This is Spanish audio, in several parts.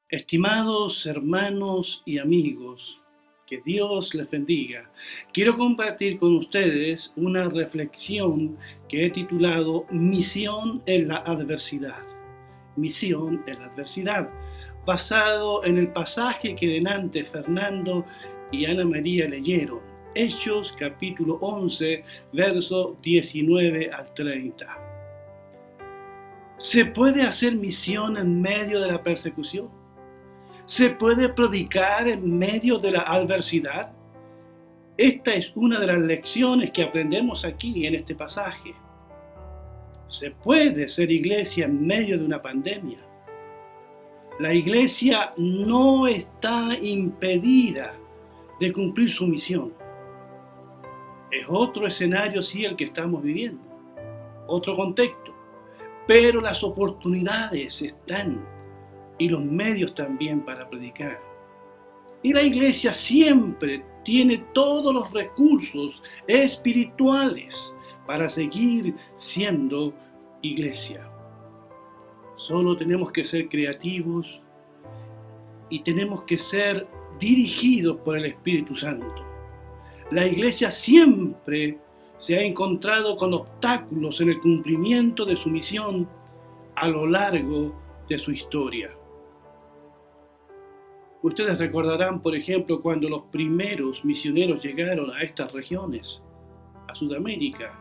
Estimados hermanos y amigos, que Dios les bendiga. Quiero compartir con ustedes una reflexión que he titulado Misión en la adversidad. Misión en la adversidad, basado en el pasaje que delante Fernando y Ana María leyeron, Hechos capítulo 11, verso 19 al 30. ¿Se puede hacer misión en medio de la persecución? ¿Se puede predicar en medio de la adversidad? Esta es una de las lecciones que aprendemos aquí en este pasaje. ¿Se puede ser iglesia en medio de una pandemia? La iglesia no está impedida de cumplir su misión. Es otro escenario, sí, el que estamos viviendo, otro contexto, pero las oportunidades están y los medios también para predicar. Y la iglesia siempre tiene todos los recursos espirituales para seguir siendo iglesia. Solo tenemos que ser creativos y tenemos que ser dirigidos por el Espíritu Santo. La iglesia siempre se ha encontrado con obstáculos en el cumplimiento de su misión a lo largo de su historia. Ustedes recordarán, por ejemplo, cuando los primeros misioneros llegaron a estas regiones, a Sudamérica,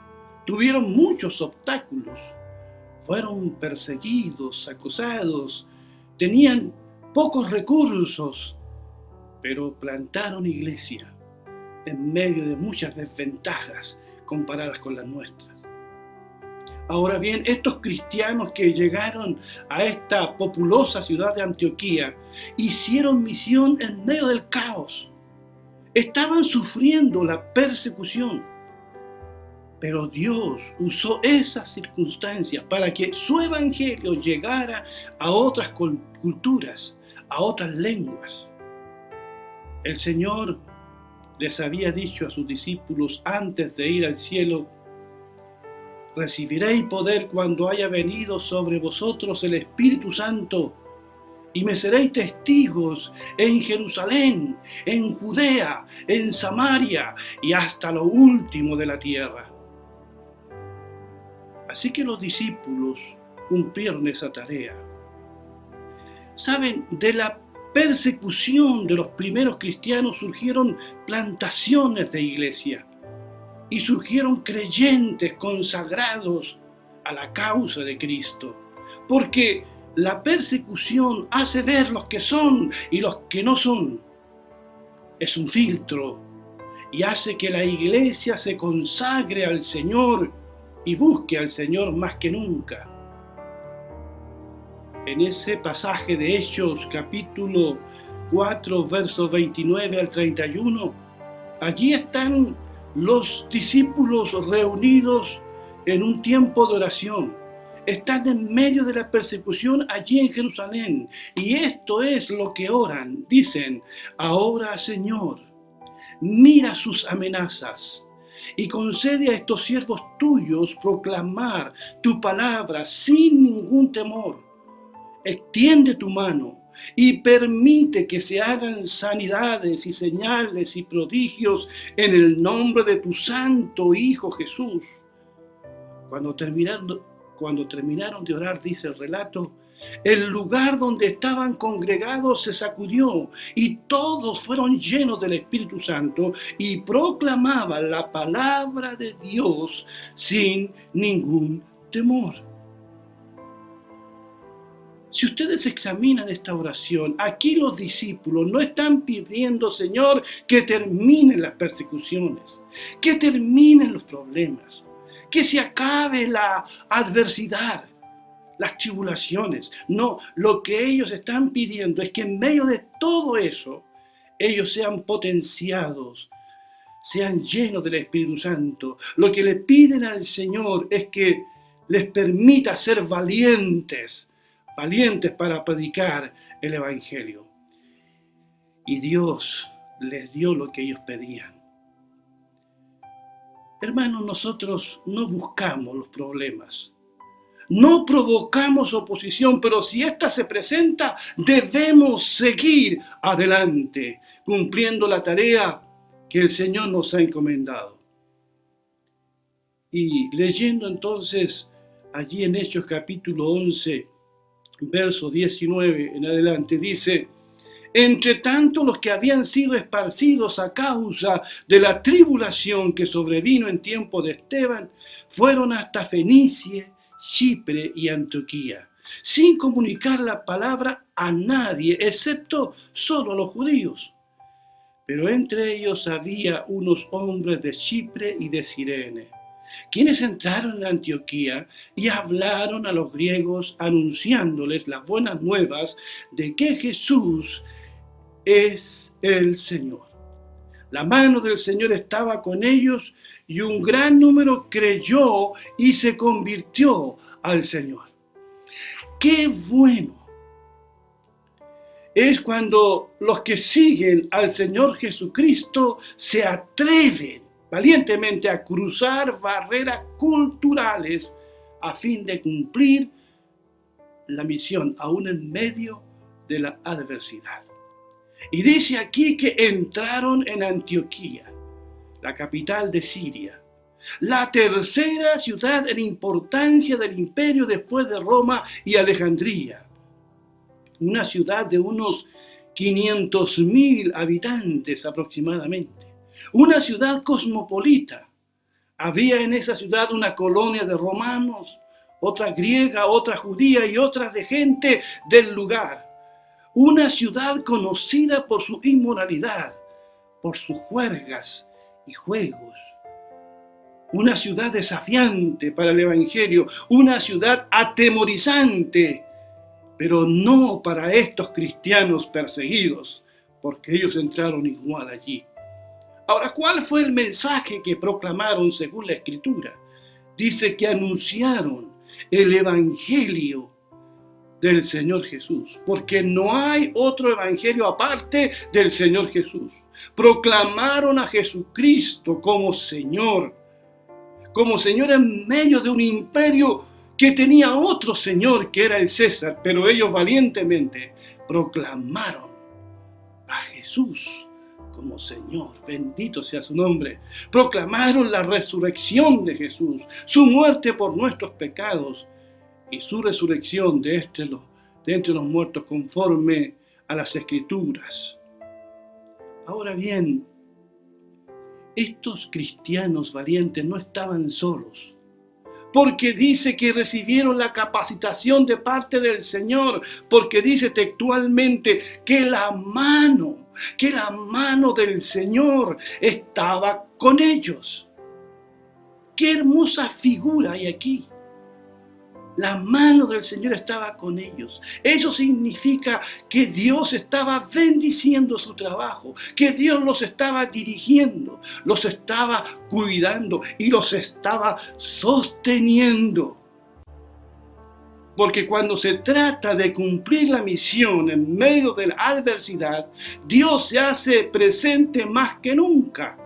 tuvieron muchos obstáculos, fueron perseguidos, acosados, tenían pocos recursos, pero plantaron iglesia en medio de muchas desventajas comparadas con las nuestras. Ahora bien, estos cristianos que llegaron a esta populosa ciudad de Antioquía hicieron misión en medio del caos. Estaban sufriendo la persecución, pero Dios usó esas circunstancias para que su evangelio llegara a otras culturas, a otras lenguas. El Señor les había dicho a sus discípulos antes de ir al cielo: recibiréis poder cuando haya venido sobre vosotros el Espíritu Santo, y me seréis testigos en Jerusalén, en Judea, en Samaria y hasta lo último de la tierra. Así que los discípulos cumplieron esa tarea. Saben, de la persecución de los primeros cristianos surgieron plantaciones de iglesia. Y surgieron creyentes consagrados a la causa de Cristo. Porque la persecución hace ver los que son y los que no son. Es un filtro y hace que la iglesia se consagre al Señor y busque al Señor más que nunca. En ese pasaje de Hechos capítulo 4, versos 29 al 31, allí están los discípulos reunidos en un tiempo de oración. Están en medio de la persecución allí en Jerusalén. Y esto es lo que oran. Dicen: ahora, Señor, mira sus amenazas y concede a estos siervos tuyos proclamar tu palabra sin ningún temor. Extiende tu mano y permite que se hagan sanidades y señales y prodigios en el nombre de tu santo Hijo Jesús. Cuando terminaron de orar, dice el relato, el lugar donde estaban congregados se sacudió y todos fueron llenos del Espíritu Santo y proclamaban la palabra de Dios sin ningún temor. Si ustedes examinan esta oración, aquí los discípulos no están pidiendo, Señor, que terminen las persecuciones, que terminen los problemas, que se acabe la adversidad, las tribulaciones. No, lo que ellos están pidiendo es que en medio de todo eso, ellos sean potenciados, sean llenos del Espíritu Santo. Lo que le piden al Señor es que les permita ser valientes para predicar el Evangelio. Y Dios les dio lo que ellos pedían. Hermanos, nosotros no buscamos los problemas. No provocamos oposición, pero si ésta se presenta, debemos seguir adelante, cumpliendo la tarea que el Señor nos ha encomendado. Y leyendo entonces allí en Hechos capítulo 11, verso 19 en adelante, dice: entre tanto, los que habían sido esparcidos a causa de la tribulación que sobrevino en tiempo de Esteban, fueron hasta Fenicia, Chipre y Antioquía, sin comunicar la palabra a nadie, excepto solo a los judíos. Pero entre ellos había unos hombres de Chipre y de Cirene, quienes entraron en Antioquía y hablaron a los griegos anunciándoles las buenas nuevas de que Jesús es el Señor. La mano del Señor estaba con ellos y un gran número creyó y se convirtió al Señor. ¡Qué bueno! Es cuando los que siguen al Señor Jesucristo se atreven valientemente a cruzar barreras culturales a fin de cumplir la misión, aún en medio de la adversidad. Y dice aquí que entraron en Antioquía, la capital de Siria, la tercera ciudad en importancia del imperio después de Roma y Alejandría. Una ciudad de unos 500.000 habitantes aproximadamente. Una ciudad cosmopolita. Había en esa ciudad una colonia de romanos, otra griega, otra judía y otras de gente del lugar. Una ciudad conocida por su inmoralidad, por sus juergas y juegos. Una ciudad desafiante para el Evangelio, una ciudad atemorizante, pero no para estos cristianos perseguidos, porque ellos entraron igual allí. Ahora, ¿cuál fue el mensaje que proclamaron según la Escritura? Dice que anunciaron el Evangelio del Señor Jesús, porque no hay otro evangelio aparte del Señor Jesús. Proclamaron a Jesucristo como Señor en medio de un imperio que tenía otro Señor que era el César, pero ellos valientemente proclamaron a Jesús como Señor, bendito sea su nombre. Proclamaron la resurrección de Jesús, su muerte por nuestros pecados, y su resurrección de entre los muertos conforme a las Escrituras. Ahora bien, estos cristianos valientes no estaban solos, porque dice que recibieron la capacitación de parte del Señor, porque dice textualmente que la mano del Señor estaba con ellos. ¡Qué hermosa figura hay aquí! La mano del Señor estaba con ellos. Eso significa que Dios estaba bendiciendo su trabajo, que Dios los estaba dirigiendo, los estaba cuidando y los estaba sosteniendo. Porque cuando se trata de cumplir la misión en medio de la adversidad, Dios se hace presente más que nunca.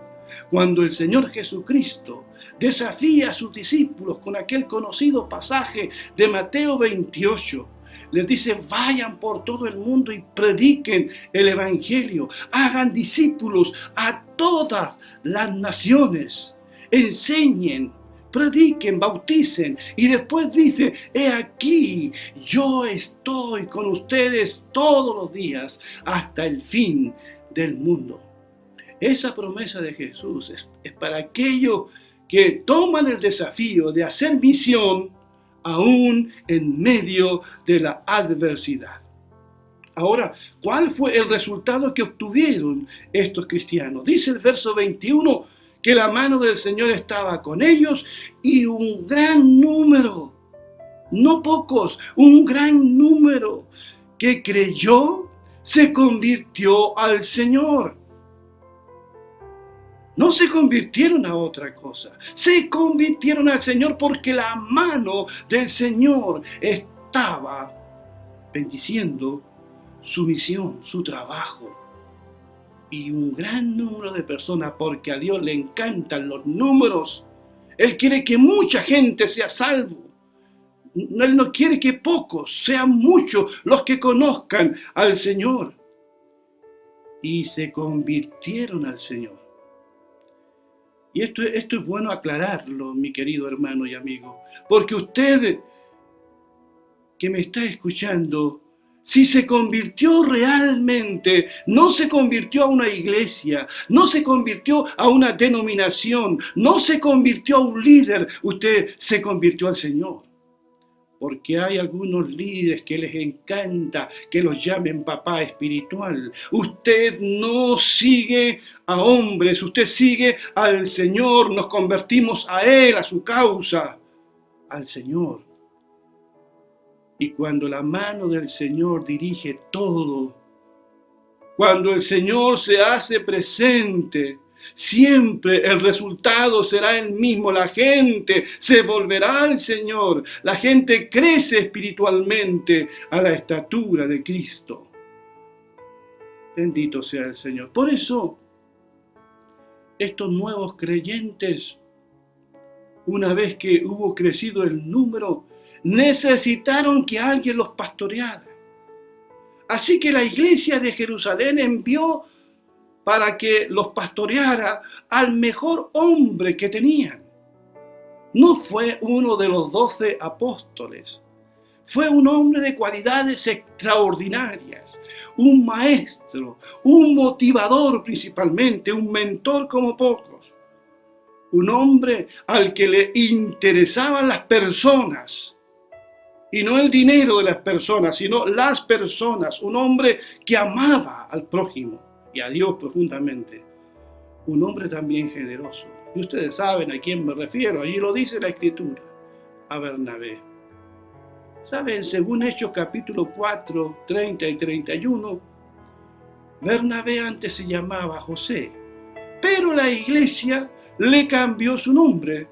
Cuando el Señor Jesucristo desafía a sus discípulos con aquel conocido pasaje de Mateo 28. Les dice: vayan por todo el mundo y prediquen el Evangelio. Hagan discípulos a todas las naciones. Enseñen, prediquen, bauticen. Y después dice: he aquí, yo estoy con ustedes todos los días hasta el fin del mundo. Esa promesa de Jesús es para aquellos que toman el desafío de hacer misión aún en medio de la adversidad. Ahora, ¿cuál fue el resultado que obtuvieron estos cristianos? Dice el verso 21 que la mano del Señor estaba con ellos y un gran número, no pocos, un gran número que creyó se convirtió al Señor. No se convirtieron a otra cosa, se convirtieron al Señor porque la mano del Señor estaba bendiciendo su misión, su trabajo. Y un gran número de personas, porque a Dios le encantan los números. Él quiere que mucha gente sea salvo. Él no quiere que pocos, sean muchos los que conozcan al Señor. Y se convirtieron al Señor. Y esto es bueno aclararlo, mi querido hermano y amigo, porque usted que me está escuchando, si se convirtió realmente, no se convirtió a una iglesia, no se convirtió a una denominación, no se convirtió a un líder, usted se convirtió al Señor. Porque hay algunos líderes que les encanta que los llamen papá espiritual. Usted no sigue a hombres, usted sigue al Señor, nos convertimos a Él, a su causa, al Señor. Y cuando la mano del Señor dirige todo, cuando el Señor se hace presente, siempre el resultado será el mismo. La gente se volverá al Señor. La gente crece espiritualmente a la estatura de Cristo. Bendito sea el Señor. Por eso, estos nuevos creyentes, una vez que hubo crecido el número, necesitaron que alguien los pastoreara. Así que la iglesia de Jerusalén envió para que los pastoreara al mejor hombre que tenían. No fue uno de los 12 apóstoles. Fue un hombre de cualidades extraordinarias, un maestro, un motivador principalmente, un mentor como pocos. Un hombre al que le interesaban las personas. Y no el dinero de las personas, sino las personas. Un hombre que amaba al prójimo y a Dios profundamente. Un hombre también generoso. Y ustedes saben a quién me refiero. Allí lo dice la Escritura. A Bernabé. ¿Saben? Según Hechos capítulo 4, 30 y 31, Bernabé antes se llamaba José. Pero la iglesia le cambió su nombre.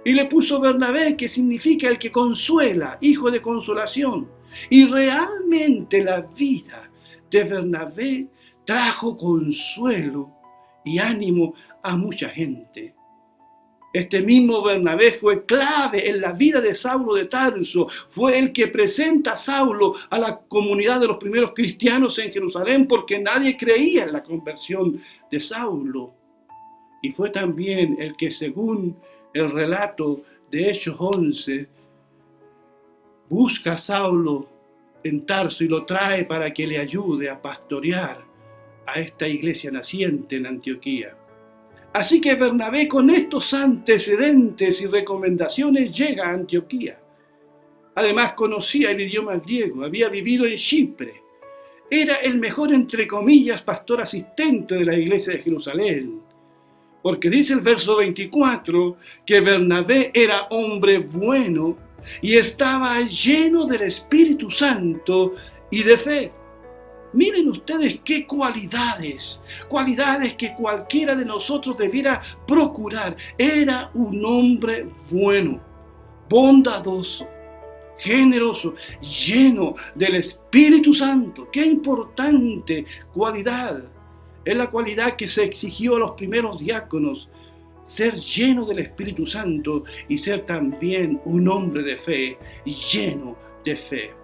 Y le puso Bernabé, que significa el que consuela, hijo de consolación. Y realmente la vida de Bernabé trajo consuelo y ánimo a mucha gente. Este mismo Bernabé fue clave en la vida de Saulo de Tarso. Fue el que presenta a Saulo a la comunidad de los primeros cristianos en Jerusalén, porque nadie creía en la conversión de Saulo. Y fue también el que, según el relato de Hechos 11, busca a Saulo en Tarso y lo trae para que le ayude a pastorear a esta iglesia naciente en Antioquía. Así que Bernabé, con estos antecedentes y recomendaciones, llega a Antioquía. Además conocía el idioma griego, había vivido en Chipre. Era el mejor, entre comillas, pastor asistente de la iglesia de Jerusalén. Porque dice el verso 24 que Bernabé era hombre bueno y estaba lleno del Espíritu Santo y de fe. Miren ustedes qué cualidades que cualquiera de nosotros debiera procurar. Era un hombre bueno, bondadoso, generoso, lleno del Espíritu Santo. Qué importante cualidad. Es la cualidad que se exigió a los primeros diáconos, ser lleno del Espíritu Santo y ser también un hombre de fe, lleno de fe.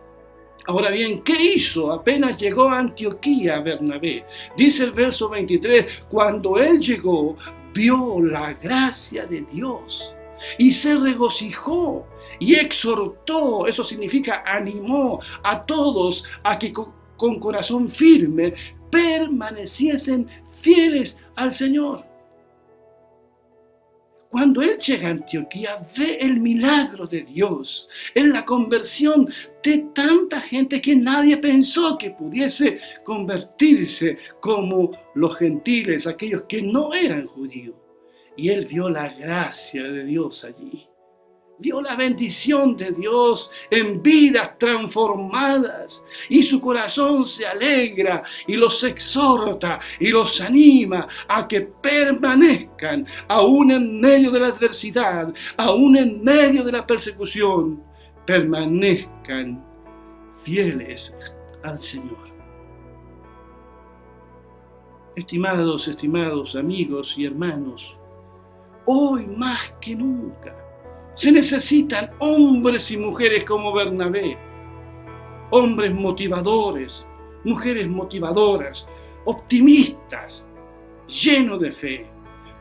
Ahora bien, ¿qué hizo apenas llegó a Antioquía Bernabé? Dice el verso 23, cuando él llegó, vio la gracia de Dios y se regocijó y exhortó, eso significa animó a todos a que con corazón firme permaneciesen fieles al Señor. Cuando él llega a Antioquía, ve el milagro de Dios en la conversión de tanta gente que nadie pensó que pudiese convertirse como los gentiles, aquellos que no eran judíos. Y él vio la gracia de Dios allí. Vio la bendición de Dios en vidas transformadas y su corazón se alegra y los exhorta y los anima a que permanezcan aún en medio de la adversidad, aún en medio de la persecución, permanezcan fieles al Señor. Estimados amigos y hermanos, hoy más que nunca Se necesitan hombres y mujeres como Bernabé, hombres motivadores, mujeres motivadoras, optimistas, llenos de fe,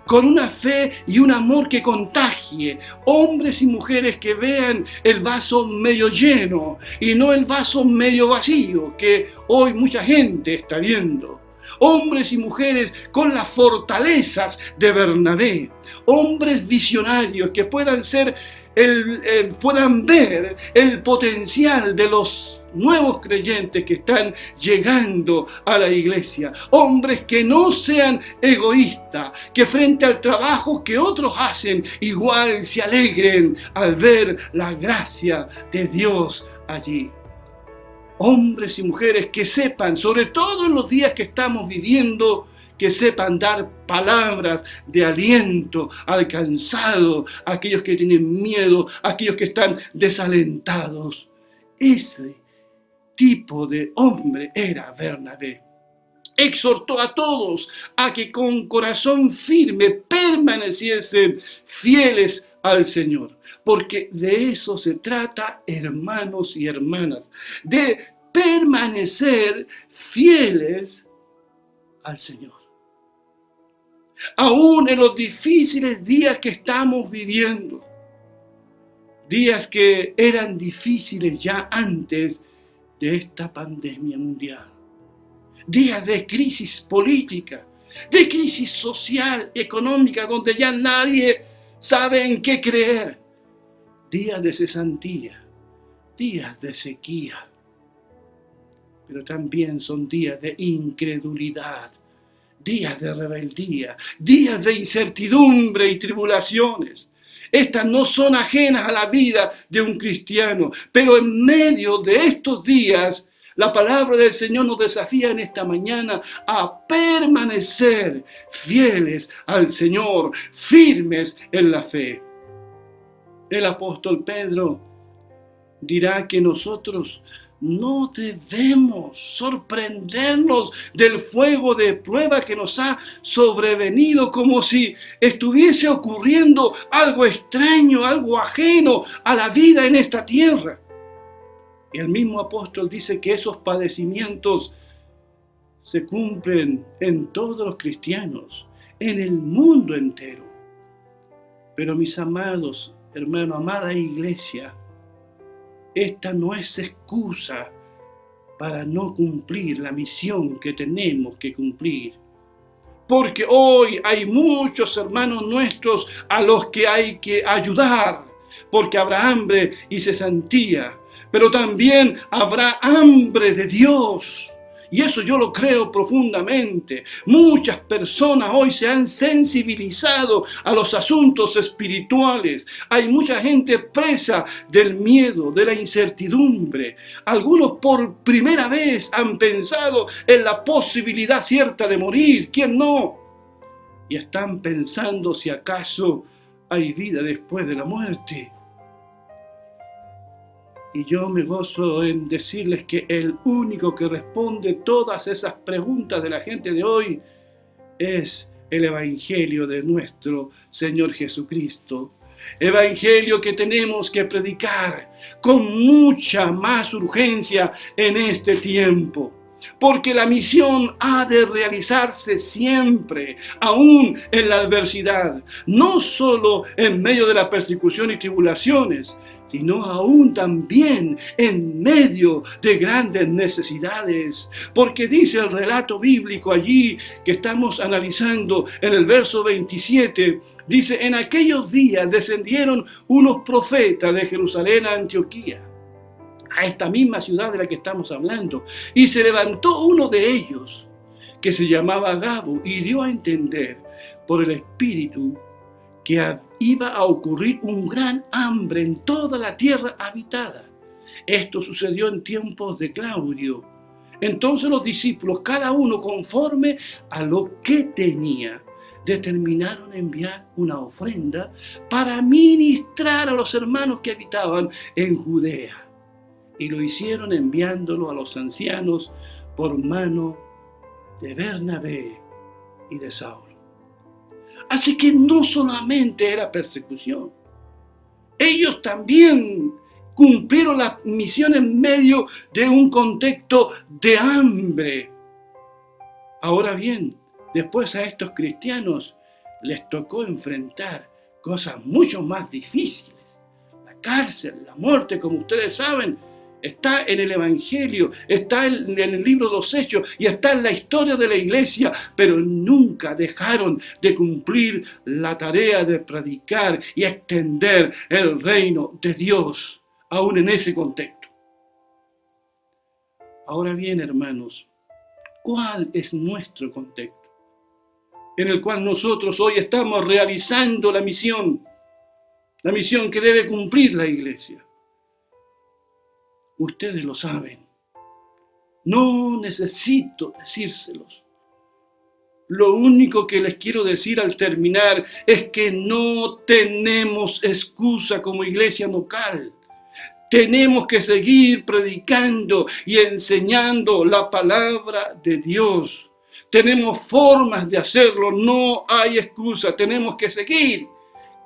con una fe y un amor que contagie, hombres y mujeres que vean el vaso medio lleno y no el vaso medio vacío que hoy mucha gente está viendo. Hombres y mujeres con las fortalezas de Bernabé, hombres visionarios que puedan ver el potencial de los nuevos creyentes que están llegando a la iglesia, hombres que no sean egoístas, que frente al trabajo que otros hacen, igual se alegren al ver la gracia de Dios allí. Hombres y mujeres que sepan, sobre todo en los días que estamos viviendo, que sepan dar palabras de aliento al cansado, a aquellos que tienen miedo, a aquellos que están desalentados. Ese tipo de hombre era Bernabé. Exhortó a todos a que con corazón firme permaneciesen fieles al Señor. Porque de eso se trata, hermanos y hermanas, de permanecer fieles al Señor. Aún en los difíciles días que estamos viviendo, días que eran difíciles ya antes de esta pandemia mundial, días de crisis política, de crisis social, económica, donde ya nadie sabe en qué creer, días de cesantía, días de sequía, pero también son días de incredulidad, días de rebeldía, días de incertidumbre y tribulaciones. Estas no son ajenas a la vida de un cristiano, pero en medio de estos días, la palabra del Señor nos desafía en esta mañana a permanecer fieles al Señor, firmes en la fe. El apóstol Pedro dirá que nosotros no debemos sorprendernos del fuego de prueba que nos ha sobrevenido como si estuviese ocurriendo algo extraño, algo ajeno a la vida en esta tierra. Y el mismo apóstol dice que esos padecimientos se cumplen en todos los cristianos, en el mundo entero. Pero mis amados hermanos, amada iglesia, esta no es excusa para no cumplir la misión que tenemos que cumplir. Porque hoy hay muchos hermanos nuestros a los que hay que ayudar, porque habrá hambre y cesantía, pero también habrá hambre de Dios. Y eso yo lo creo profundamente. Muchas personas hoy se han sensibilizado a los asuntos espirituales. Hay mucha gente presa del miedo, de la incertidumbre. Algunos por primera vez han pensado en la posibilidad cierta de morir. ¿Quién no? Y están pensando si acaso hay vida después de la muerte. Y yo me gozo en decirles que el único que responde todas esas preguntas de la gente de hoy es el Evangelio de nuestro Señor Jesucristo. Evangelio que tenemos que predicar con mucha más urgencia en este tiempo. Porque la misión ha de realizarse siempre, aún en la adversidad, no solo en medio de la persecución y tribulaciones, sino aún también en medio de grandes necesidades. Porque dice el relato bíblico allí que estamos analizando en el verso 27, dice: en aquellos días descendieron unos profetas de Jerusalén a Antioquía, a esta misma ciudad de la que estamos hablando, y se levantó uno de ellos, que se llamaba Agabo, y dio a entender por el Espíritu que iba a ocurrir un gran hambre en toda la tierra habitada. Esto sucedió en tiempos de Claudio. Entonces los discípulos, cada uno conforme a lo que tenía, determinaron enviar una ofrenda para ministrar a los hermanos que habitaban en Judea. Y lo hicieron enviándolo a los ancianos por mano de Bernabé y de Saulo. Así que no solamente era persecución, Ellos también cumplieron la misión en medio de un contexto de hambre. Ahora bien, después a estos cristianos les tocó enfrentar cosas mucho más difíciles. La cárcel, la muerte, como ustedes saben, está en el Evangelio, está en el libro de los Hechos y está en la historia de la iglesia, pero nunca dejaron de cumplir la tarea de predicar y extender el reino de Dios, aún en ese contexto. Ahora bien, hermanos, ¿cuál es nuestro contexto en el cual nosotros hoy estamos realizando la misión que debe cumplir la iglesia? Ustedes lo saben. No necesito decírselos. Lo único que les quiero decir al terminar es que no tenemos excusa como iglesia local. Tenemos que seguir predicando y enseñando la palabra de Dios. Tenemos formas de hacerlo, no hay excusa. Tenemos que seguir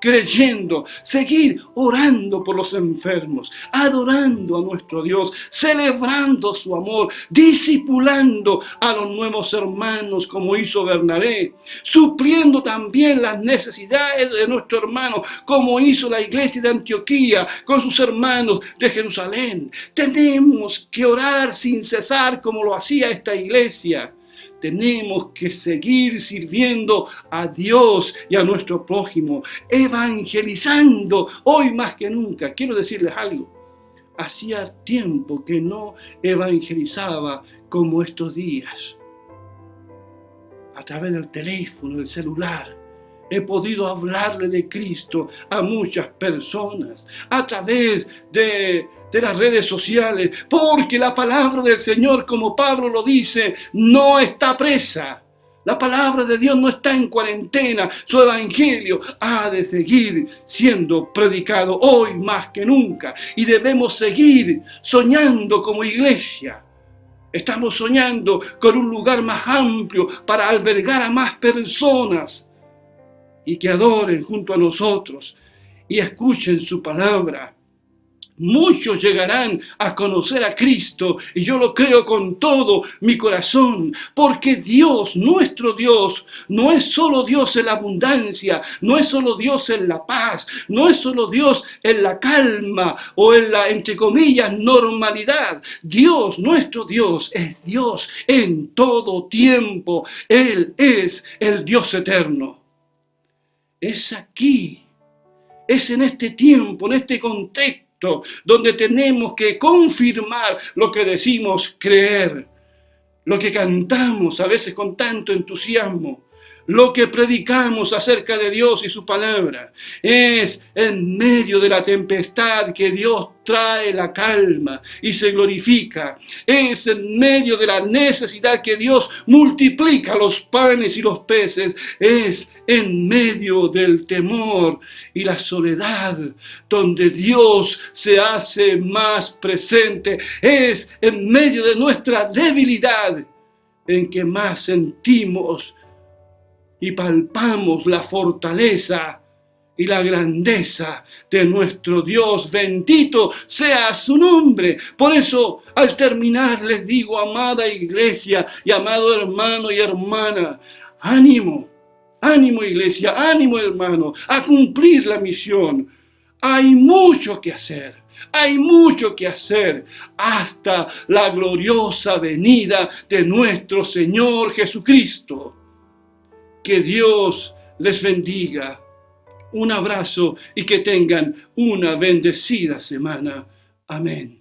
creyendo, seguir orando por los enfermos, adorando a nuestro Dios, celebrando su amor, discipulando a los nuevos hermanos como hizo Bernabé, supliendo también las necesidades de nuestro hermano como hizo la iglesia de Antioquía con sus hermanos de Jerusalén. Tenemos que orar sin cesar como lo hacía esta iglesia. Tenemos que seguir sirviendo a Dios y a nuestro prójimo, evangelizando hoy más que nunca. Quiero decirles algo. Hacía tiempo que no evangelizaba como estos días. A través del teléfono, del celular, he podido hablarle de Cristo a muchas personas. A través de las redes sociales, porque la palabra del Señor, como Pablo lo dice, no está presa. La palabra de Dios no está en cuarentena. Su evangelio ha de seguir siendo predicado hoy más que nunca. Y debemos seguir soñando como iglesia. Estamos soñando con un lugar más amplio para albergar a más personas y que adoren junto a nosotros y escuchen su palabra. Muchos llegarán a conocer a Cristo y yo lo creo con todo mi corazón, porque Dios, nuestro Dios, no es solo Dios en la abundancia, no es solo Dios en la paz, no es solo Dios en la calma o en la, entre comillas, normalidad. Dios, nuestro Dios, es Dios en todo tiempo. Él es el Dios eterno. Es aquí, es en este tiempo, en este contexto, donde tenemos que confirmar lo que decimos creer, lo que cantamos a veces con tanto entusiasmo, lo que predicamos acerca de Dios y su palabra. Es en medio de la tempestad que Dios trae la calma y se glorifica. Es en medio de la necesidad que Dios multiplica los panes y los peces. Es en medio del temor y la soledad donde Dios se hace más presente. Es en medio de nuestra debilidad en que más sentimos y palpamos la fortaleza y la grandeza de nuestro Dios. Bendito sea su nombre. Por eso, al terminar, les digo, amada iglesia y amado hermano y hermana, ánimo, ánimo iglesia, ánimo hermano, a cumplir la misión. Hay mucho que hacer. Hay mucho que hacer hasta la gloriosa venida de nuestro Señor Jesucristo. Que Dios les bendiga. Un abrazo y que tengan una bendecida semana. Amén.